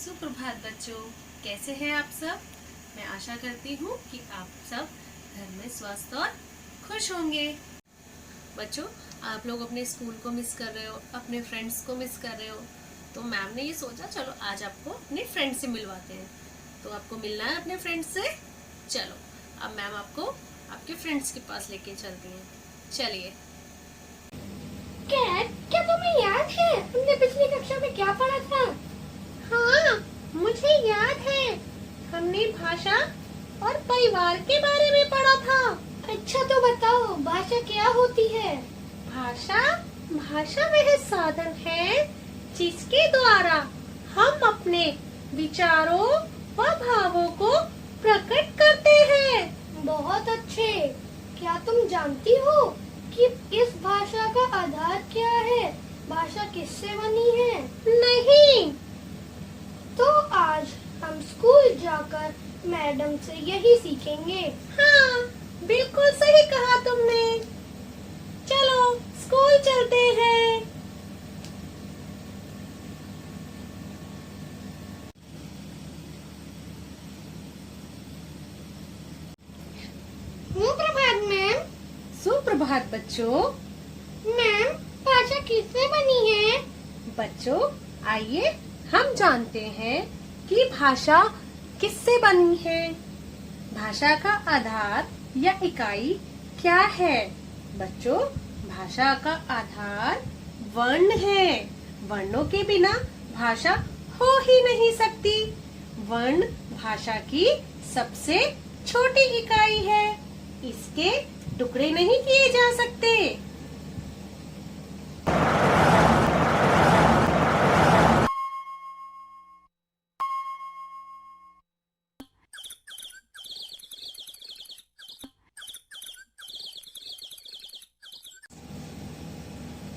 सुप्रभात बच्चों, कैसे हैं आप सब। मैं आशा करती हूँ कि आप सब घर में स्वस्थ और खुश होंगे। बच्चों, आप लोग अपने स्कूल को मिस कर रहे हो, अपने फ्रेंड्स को मिस कर रहे हो, तो मैम ने ये सोचा चलो आज आपको अपने फ्रेंड से मिलवाते हैं। तो आपको मिलना है अपने फ्रेंड्स से। चलो अब मैम आपको आपके फ्रेंड्स के पास लेके चलती हैं। चलिए। कैट, क्या तुम्हें याद है हमने पिछली कक्षा में क्या पढ़ा था? हाँ, मुझे याद है। हमने भाषा और परिवार के बारे में पढ़ा था। अच्छा, तो बताओ भाषा क्या होती है? भाषा वह साधन है जिसके द्वारा हम अपने विचारों व भावों को प्रकट करते हैं। बहुत अच्छे। क्या तुम जानती हो कि इस भाषा का आधार क्या है? भाषा किससे बनी है? नहीं। तो आज हम स्कूल जाकर मैडम से यही सीखेंगे। हाँ, बिल्कुल सही कहा तुमने। चलो स्कूल चलते हैं। सुप्रभात मैम। सुप्रभात बच्चों। मैम, भाषा किससे बनी है? बच्चों, आइए हम जानते हैं कि भाषा किससे बनी है। भाषा का आधार या इकाई क्या है? बच्चों, भाषा का आधार वर्ण है। वर्णों के बिना भाषा हो ही नहीं सकती। वर्ण भाषा की सबसे छोटी इकाई है। इसके टुकड़े नहीं किए जा सकते।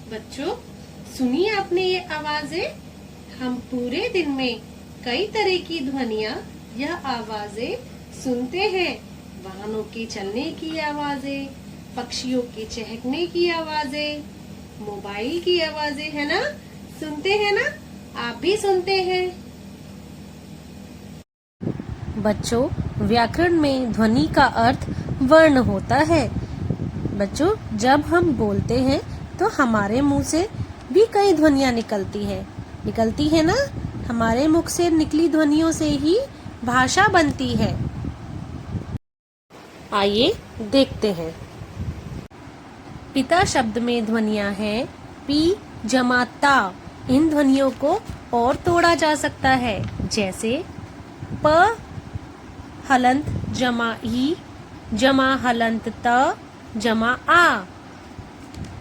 बच्चों, सुनिए आपने ये आवाजें। हम पूरे दिन में कई तरह की ध्वनियाँ या आवाजें सुनते हैं। वाहनों के चलने की आवाजें, पक्षियों के चहकने की आवाजें, मोबाइल की आवाजें, है ना? सुनते हैं ना? आप भी सुनते हैं। बच्चों, व्याकरण में ध्वनि का अर्थ वर्ण होता है। बच्चों, जब हम बोलते हैं तो हमारे मुंह से भी कई ध्वनियाँ निकलती है ना? हमारे मुख से निकली ध्वनियों से ही भाषा बनती है। आइए देखते हैं। पिता शब्द में ध्वनियाँ हैं पी जमा ता। इन ध्वनियों को और तोड़ा जा सकता है, जैसे प हलंत जमा ई जमा हलंत त जमा आ।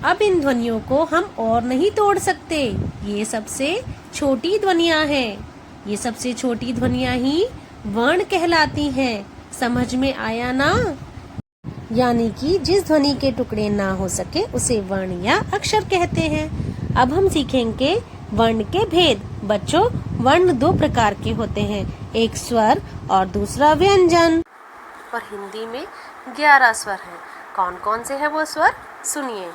अब इन ध्वनियों को हम और नहीं तोड़ सकते। ये सबसे छोटी ध्वनियाँ हैं। ये सबसे छोटी ध्वनियाँ ही वर्ण कहलाती हैं। समझ में आया ना? यानी कि जिस ध्वनि के टुकड़े ना हो सके उसे वर्ण या अक्षर कहते हैं। अब हम सीखेंगे वर्ण के भेद। बच्चों, वर्ण दो प्रकार के होते हैं, एक स्वर और दूसरा व्यंजन। और हिंदी में 11 स्वर हैं। कौन कौन से हैं वो स्वर? सुनिए।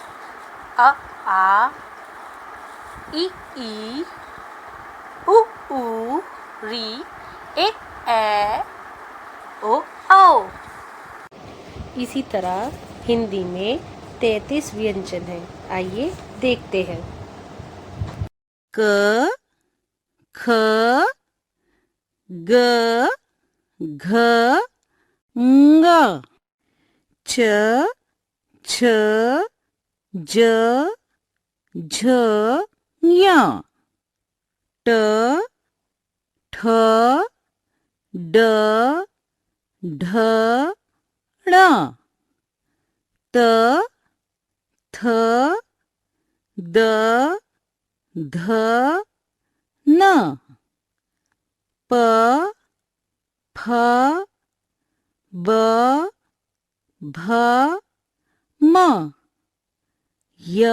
अ आ इ ई उ ऊ री ए ऐ ओ औ। इसी तरह हिंदी में 33 व्यंजन हैं। आइए देखते हैं। क ख ग घ ङ च छ ज झ ञ ट ठ ड ढ ण त थ द ध न प फ ब भ म य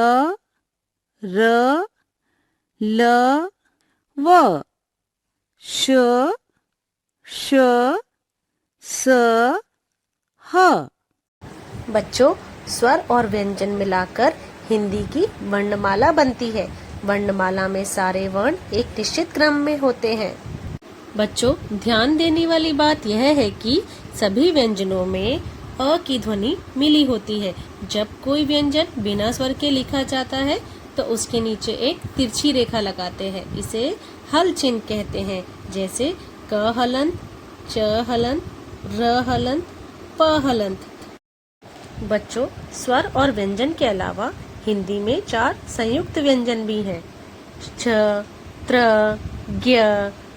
र ल व श श स ह। बच्चों, स्वर और व्यंजन मिलाकर हिंदी की वर्णमाला बनती है। वर्णमाला में सारे वर्ण एक निश्चित क्रम में होते हैं। बच्चों, ध्यान देने वाली बात यह है कि सभी व्यंजनों में अ की ध्वनि मिली होती है। जब कोई व्यंजन बिना स्वर के लिखा जाता है तो उसके नीचे एक तिरछी रेखा लगाते हैं। इसे हल चिन्ह कहते हैं, जैसे क हलंत, च हलंत, र हलंत, प हलंत। बच्चों, स्वर और व्यंजन के अलावा हिंदी में 4 संयुक्त व्यंजन भी हैं। छ, त्र, ज्ञ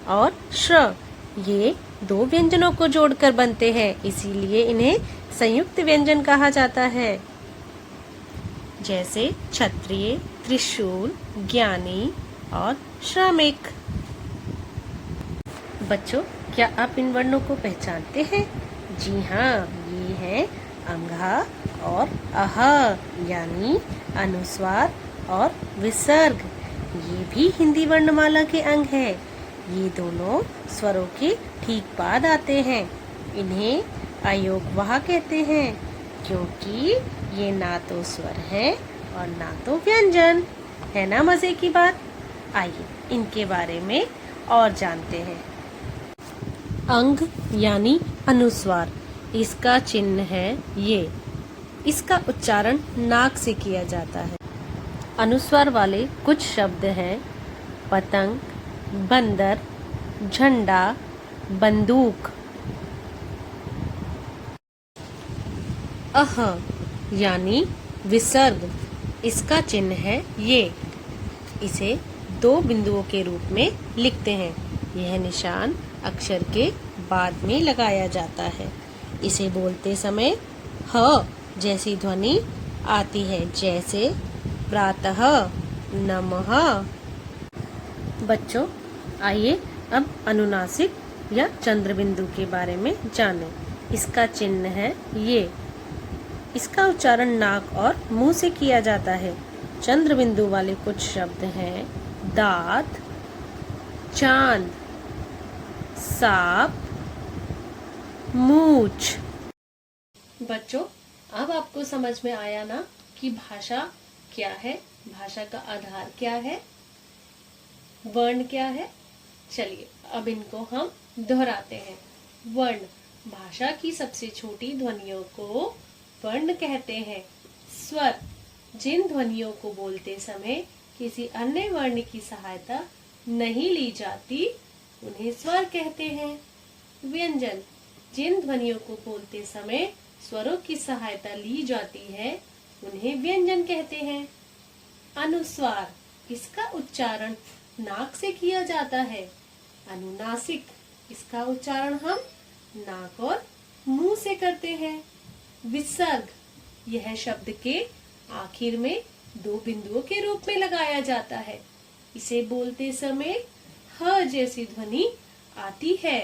और श्र। ये 2 व्यंजनों को जोड़कर बनते हैं, इसीलिए इन्हें संयुक्त व्यंजन कहा जाता है। जैसे क्षत्रिय, त्रिशूल, ज्ञानी और श्रमिक। बच्चों, क्या आप इन वर्णों को पहचानते हैं? जी हाँ, ये हैं अंघा और अह, यानी अनुस्वार और विसर्ग। ये भी हिंदी वर्णमाला के अंग हैं। ये दोनों स्वरों के ठीक बाद आते हैं। इन्हें अयोगवाह कहते हैं, क्योंकि ये ना तो स्वर है और ना तो व्यंजन है। ना मजे की बात। आइए इनके बारे में और जानते हैं। अंग यानी अनुस्वार, इसका चिन्ह है ये। इसका उच्चारण नाक से किया जाता है। अनुस्वार वाले कुछ शब्द हैं पतंग, बंदर, झंडा, बंदूक। अह यानी विसर्ग, इसका चिन्ह है ये। इसे 2 बिंदुओं के रूप में लिखते हैं। यह निशान अक्षर के बाद में लगाया जाता है। इसे बोलते समय ह जैसी ध्वनि आती है, जैसे प्रातः, नमः। बच्चों, आइए अब अनुनासिक या चंद्र बिंदु के बारे में जानें। इसका चिन्ह है ये। इसका उच्चारण नाक और मुंह से किया जाता है। चंद्र बिंदु वाले कुछ शब्द हैं दांत, चांद, सांप, मूछ। बच्चों, अब आपको समझ में आया ना कि भाषा क्या है, भाषा का आधार क्या है, वर्ण क्या है। चलिए अब इनको हम दोहराते हैं। वर्ण, भाषा की सबसे छोटी ध्वनियों को वर्ण कहते हैं। स्वर, जिन ध्वनियों को बोलते समय किसी अन्य वर्ण की सहायता नहीं ली जाती, उन्हें स्वर कहते हैं। व्यंजन, जिन ध्वनियों को बोलते समय स्वरों की सहायता ली जाती है, उन्हें व्यंजन कहते हैं। अनुस्वार, इसका उच्चारण नाक से किया जाता है। अनुनासिक, इसका उच्चारण हम नाक और मुंह से करते हैं। विसर्ग, यह शब्द के आखिर में 2 बिंदुओं के रूप में लगाया जाता है। इसे बोलते समय ह जैसी ध्वनि आती है।